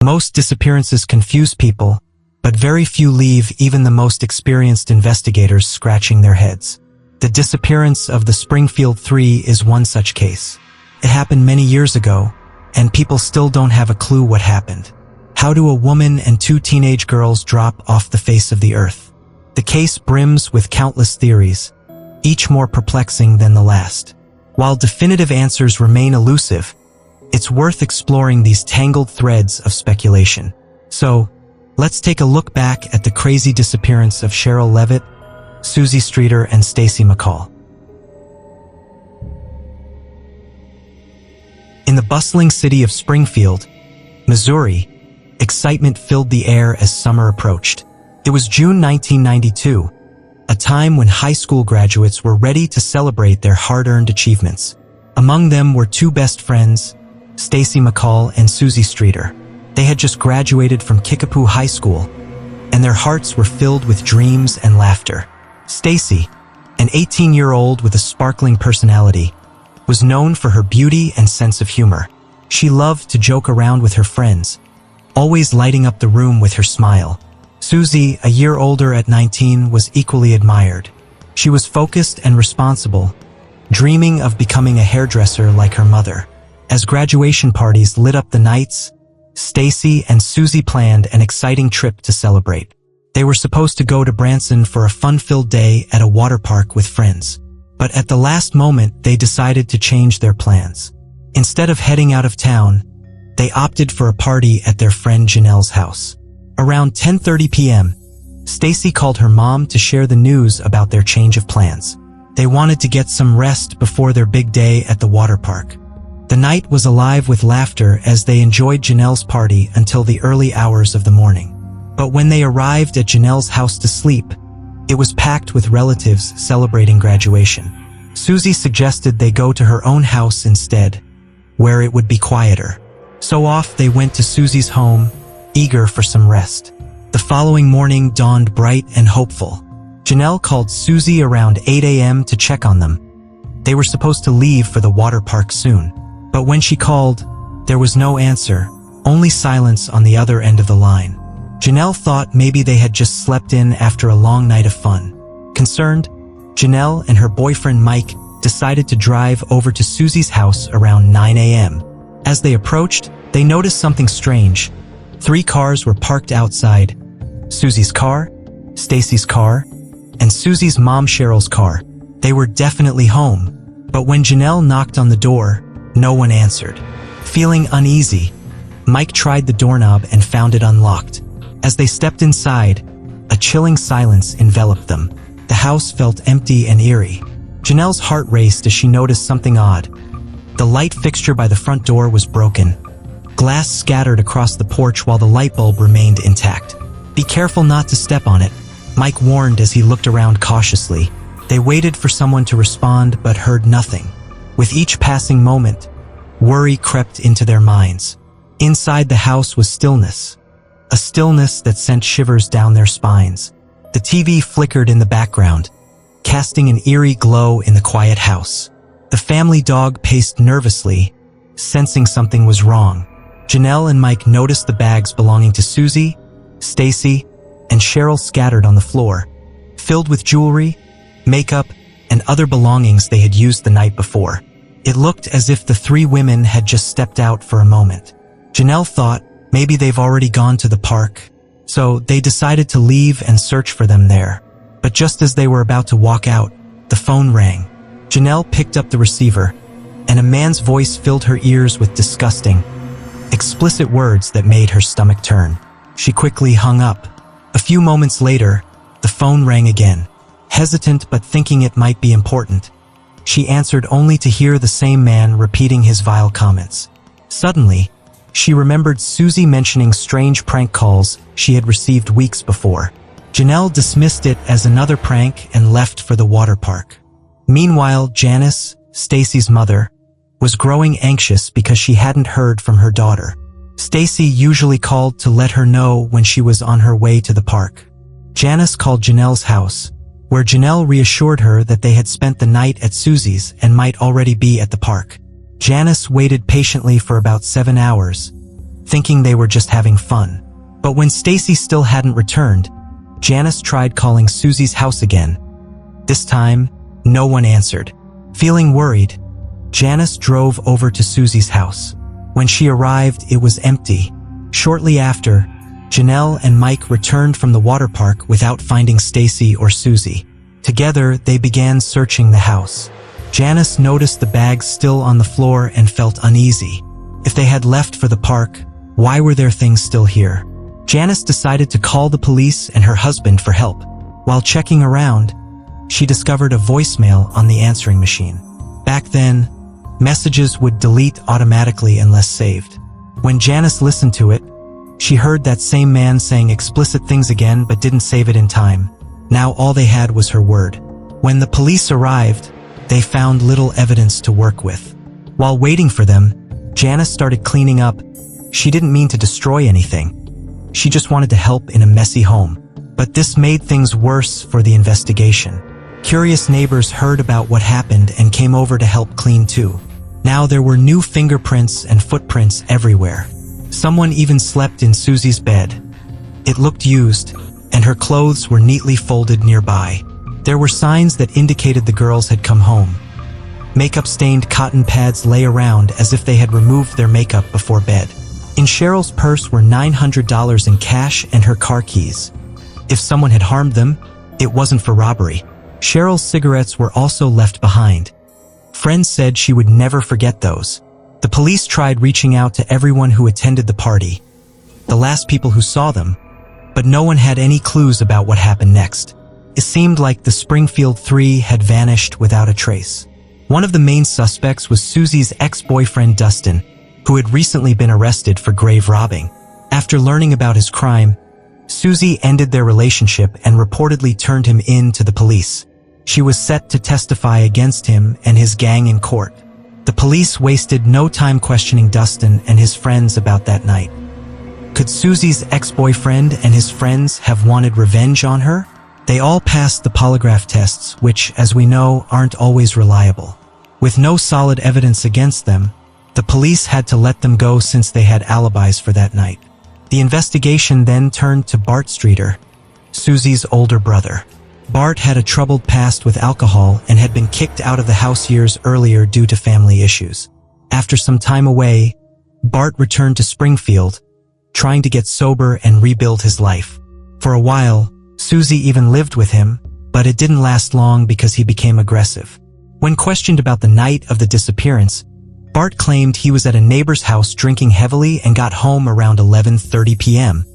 Most disappearances confuse people, but very few leave even the most experienced investigators scratching their heads. The disappearance of the Springfield 3 is one such case. It happened many years ago, and people still don't have a clue what happened. How do a woman and two teenage girls drop off the face of the earth? The case brims with countless theories, each more perplexing than the last. While definitive answers remain elusive, it's worth exploring these tangled threads of speculation. So, let's take a look back at the crazy disappearance of Cheryl Levitt, Susie Streeter, and Stacy McCall. In the bustling city of Springfield, Missouri, excitement filled the air as summer approached. It was June 1992, a time when high school graduates were ready to celebrate their hard-earned achievements. Among them were two best friends, Stacy McCall and Susie Streeter. They had just graduated from Kickapoo High School, and their hearts were filled with dreams and laughter. Stacy, an 18-year-old with a sparkling personality, was known for her beauty and sense of humor. She loved to joke around with her friends, always lighting up the room with her smile. Susie, a year older at 19, was equally admired. She was focused and responsible, dreaming of becoming a hairdresser like her mother. As graduation parties lit up the nights, Stacy and Susie planned an exciting trip to celebrate. They were supposed to go to Branson for a fun-filled day at a water park with friends. But at the last moment, they decided to change their plans. Instead of heading out of town, they opted for a party at their friend Janelle's house. Around 10:30 p.m., Stacy called her mom to share the news about their change of plans. They wanted to get some rest before their big day at the water park. The night was alive with laughter as they enjoyed Janelle's party until the early hours of the morning. But when they arrived at Janelle's house to sleep, it was packed with relatives celebrating graduation. Susie suggested they go to her own house instead, where it would be quieter. So off they went to Susie's home, eager for some rest. The following morning dawned bright and hopeful. Janelle called Susie around 8 a.m. to check on them. They were supposed to leave for the water park soon. But when she called, there was no answer, only silence on the other end of the line. Janelle thought maybe they had just slept in after a long night of fun. Concerned, Janelle and her boyfriend Mike decided to drive over to Susie's house around 9 a.m. As they approached, they noticed something strange. 3 cars were parked outside: Susie's car, Stacy's car, and Susie's mom Cheryl's car. They were definitely home, but when Janelle knocked on the door, no one answered. Feeling uneasy, Mike tried the doorknob and found it unlocked. As they stepped inside, a chilling silence enveloped them. The house felt empty and eerie. Janelle's heart raced as she noticed something odd. The light fixture by the front door was broken. Glass scattered across the porch while the light bulb remained intact. "Be careful not to step on it," Mike warned as he looked around cautiously. They waited for someone to respond but heard nothing. With each passing moment, worry crept into their minds. Inside the house was stillness. A stillness that sent shivers down their spines. The TV flickered in the background, casting an eerie glow in the quiet house. The family dog paced nervously, sensing something was wrong. Janelle and Mike noticed the bags belonging to Susie, Stacy, and Cheryl scattered on the floor, filled with jewelry, makeup, and other belongings they had used the night before. It looked as if the 3 women had just stepped out for a moment. Janelle thought, maybe they've already gone to the park, so they decided to leave and search for them there. But just as they were about to walk out, the phone rang. Janelle picked up the receiver, and a man's voice filled her ears with disgusting, explicit words that made her stomach turn. She quickly hung up. A few moments later, the phone rang again. Hesitant but thinking it might be important, she answered only to hear the same man repeating his vile comments. Suddenly, she remembered Susie mentioning strange prank calls she had received weeks before. Janelle dismissed it as another prank and left for the water park. Meanwhile, Janice, Stacy's mother, was growing anxious because she hadn't heard from her daughter. Stacy usually called to let her know when she was on her way to the park. Janice called Janelle's house, where Janelle reassured her that they had spent the night at Susie's and might already be at the park. Janice waited patiently for about 7 hours, thinking they were just having fun. But when Stacy still hadn't returned, Janice tried calling Susie's house again. This time, no one answered. Feeling worried, Janice drove over to Susie's house. When she arrived, it was empty. Shortly after, Janelle and Mike returned from the water park without finding Stacy or Susie. Together, they began searching the house. Janice noticed the bags still on the floor and felt uneasy. If they had left for the park, why were their things still here? Janice decided to call the police and her husband for help. While checking around, she discovered a voicemail on the answering machine. Back then, messages would delete automatically unless saved. When Janice listened to it, she heard that same man saying explicit things again but didn't save it in time. Now all they had was her word. When the police arrived, they found little evidence to work with. While waiting for them, Janice started cleaning up. She didn't mean to destroy anything. She just wanted to help in a messy home. But this made things worse for the investigation. Curious neighbors heard about what happened and came over to help clean too. Now there were new fingerprints and footprints everywhere. Someone even slept in Susie's bed. It looked used, and her clothes were neatly folded nearby. There were signs that indicated the girls had come home. Makeup-stained cotton pads lay around as if they had removed their makeup before bed. In Cheryl's purse were $900 in cash and her car keys. If someone had harmed them, it wasn't for robbery. Cheryl's cigarettes were also left behind. Friends said she would never forget those. The police tried reaching out to everyone who attended the party, the last people who saw them, but no one had any clues about what happened next. It seemed like the Springfield Three had vanished without a trace. One of the main suspects was Susie's ex-boyfriend Dustin, who had recently been arrested for grave robbing. After learning about his crime, Susie ended their relationship and reportedly turned him in to the police. She was set to testify against him and his gang in court. The police wasted no time questioning Dustin and his friends about that night. Could Susie's ex-boyfriend and his friends have wanted revenge on her? They all passed the polygraph tests, which, as we know, aren't always reliable. With no solid evidence against them, the police had to let them go since they had alibis for that night. The investigation then turned to Bart Streeter, Susie's older brother. Bart had a troubled past with alcohol and had been kicked out of the house years earlier due to family issues. After some time away, Bart returned to Springfield, trying to get sober and rebuild his life. For a while, Susie even lived with him, but it didn't last long because he became aggressive. When questioned about the night of the disappearance, Bart claimed he was at a neighbor's house drinking heavily and got home around 11:30 p.m.,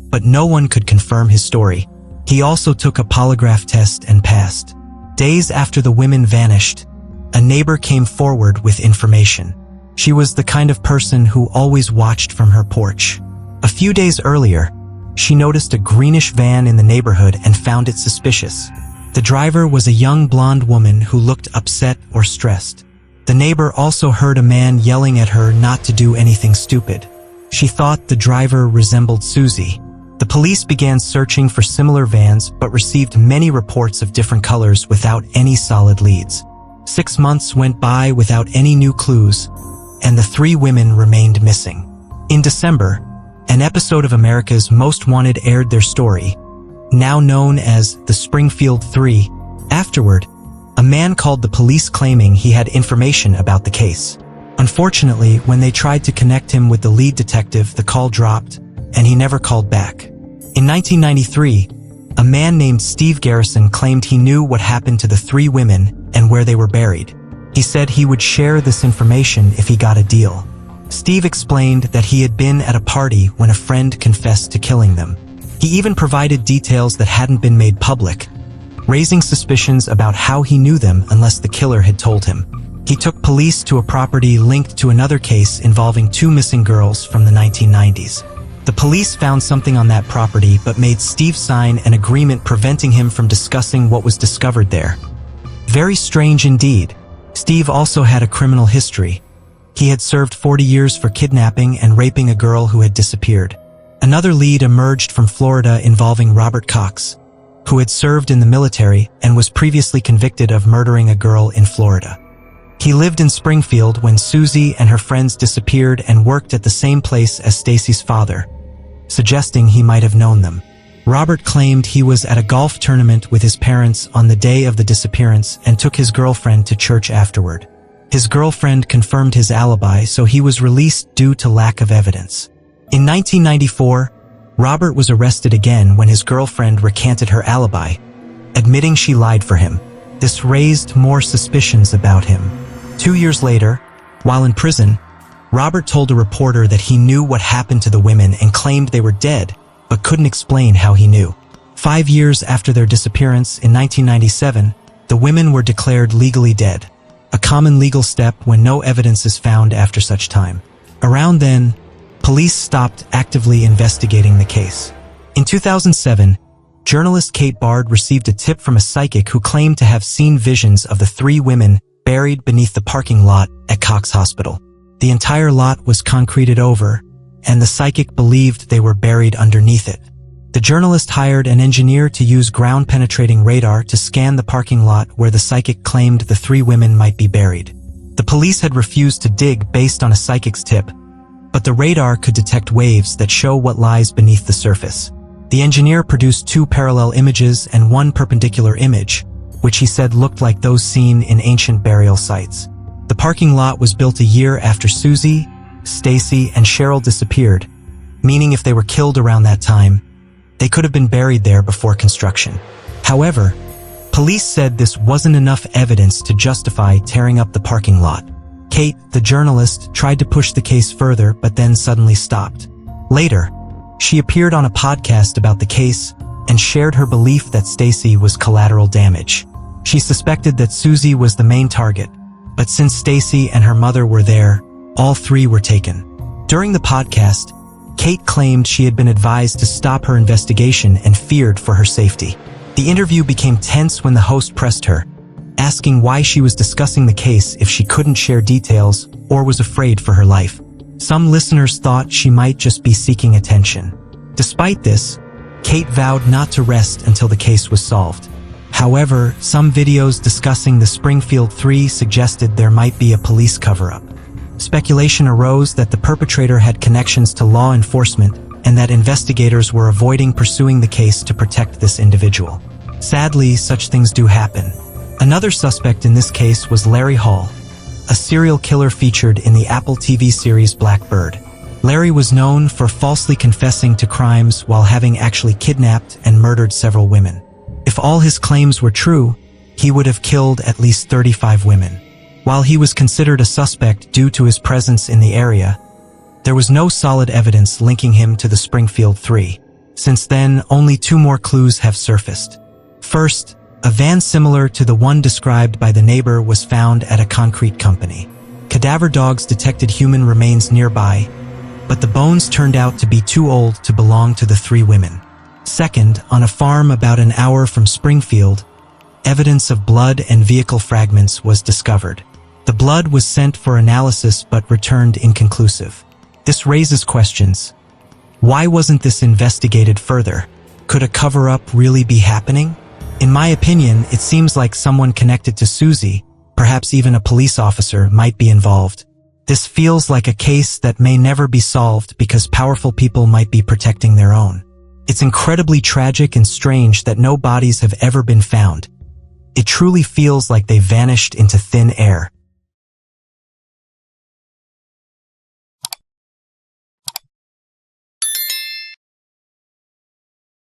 but no one could confirm his story. He also took a polygraph test and passed. Days after the women vanished, a neighbor came forward with information. She was the kind of person who always watched from her porch. A few days earlier, she noticed a greenish van in the neighborhood and found it suspicious. The driver was a young blonde woman who looked upset or stressed. The neighbor also heard a man yelling at her not to do anything stupid. She thought the driver resembled Susie. The police began searching for similar vans but received many reports of different colors without any solid leads. 6 months went by without any new clues, and the 3 women remained missing. In December, an episode of America's Most Wanted aired their story, now known as the Springfield Three. Afterward, a man called the police claiming he had information about the case. Unfortunately, when they tried to connect him with the lead detective, the call dropped, and he never called back. In 1993, a man named Steve Garrison claimed he knew what happened to the 3 women and where they were buried. He said he would share this information if he got a deal. Steve explained that he had been at a party when a friend confessed to killing them. He even provided details that hadn't been made public, raising suspicions about how he knew them unless the killer had told him. He took police to a property linked to another case involving 2 missing girls from the 1990s. The police found something on that property but made Steve sign an agreement preventing him from discussing what was discovered there. Very strange indeed. Steve also had a criminal history. He had served 40 years for kidnapping and raping a girl who had disappeared. Another lead emerged from Florida involving Robert Cox, who had served in the military and was previously convicted of murdering a girl in Florida. He lived in Springfield when Susie and her friends disappeared and worked at the same place as Stacy's father, suggesting he might have known them. Robert claimed he was at a golf tournament with his parents on the day of the disappearance and took his girlfriend to church afterward. His girlfriend confirmed his alibi, so he was released due to lack of evidence. In 1994, Robert was arrested again when his girlfriend recanted her alibi, admitting she lied for him. This raised more suspicions about him. 2 years later, while in prison, Robert told a reporter that he knew what happened to the women and claimed they were dead, but couldn't explain how he knew. 5 years after their disappearance in 1997, the women were declared legally dead, a common legal step when no evidence is found after such time. Around then, police stopped actively investigating the case. In 2007, journalist Kate Bard received a tip from a psychic who claimed to have seen visions of the 3 women buried beneath the parking lot at Cox Hospital. The entire lot was concreted over, and the psychic believed they were buried underneath it. The journalist hired an engineer to use ground-penetrating radar to scan the parking lot where the psychic claimed the 3 women might be buried. The police had refused to dig based on a psychic's tip, but the radar could detect waves that show what lies beneath the surface. The engineer produced 2 parallel images and 1 perpendicular image, which he said looked like those seen in ancient burial sites. The parking lot was built a year after Susie, Stacy, and Cheryl disappeared, meaning if they were killed around that time, they could have been buried there before construction. However, police said this wasn't enough evidence to justify tearing up the parking lot. Kate, the journalist, tried to push the case further but then suddenly stopped. Later, she appeared on a podcast about the case and shared her belief that Stacy was collateral damage. She suspected that Susie was the main target, but since Stacy and her mother were there, all 3 were taken. During the podcast, Kate claimed she had been advised to stop her investigation and feared for her safety. The interview became tense when the host pressed her, asking why she was discussing the case if she couldn't share details or was afraid for her life. Some listeners thought she might just be seeking attention. Despite this, Kate vowed not to rest until the case was solved. However, some videos discussing the Springfield 3 suggested there might be a police cover-up. Speculation arose that the perpetrator had connections to law enforcement and that investigators were avoiding pursuing the case to protect this individual. Sadly, such things do happen. Another suspect in this case was Larry Hall, a serial killer featured in the Apple TV series Blackbird. Larry was known for falsely confessing to crimes while having actually kidnapped and murdered several women. If all his claims were true, he would have killed at least 35 women. While he was considered a suspect due to his presence in the area, there was no solid evidence linking him to the Springfield 3. Since then, only 2 more clues have surfaced. First, a van similar to the one described by the neighbor was found at a concrete company. Cadaver dogs detected human remains nearby, but the bones turned out to be too old to belong to the 3 women. Second, on a farm about an hour from Springfield, evidence of blood and vehicle fragments was discovered. The blood was sent for analysis but returned inconclusive. This raises questions. Why wasn't this investigated further? Could a cover-up really be happening? In my opinion, it seems like someone connected to Susie, perhaps even a police officer, might be involved. This feels like a case that may never be solved because powerful people might be protecting their own. It's incredibly tragic and strange that no bodies have ever been found. It truly feels like they vanished into thin air.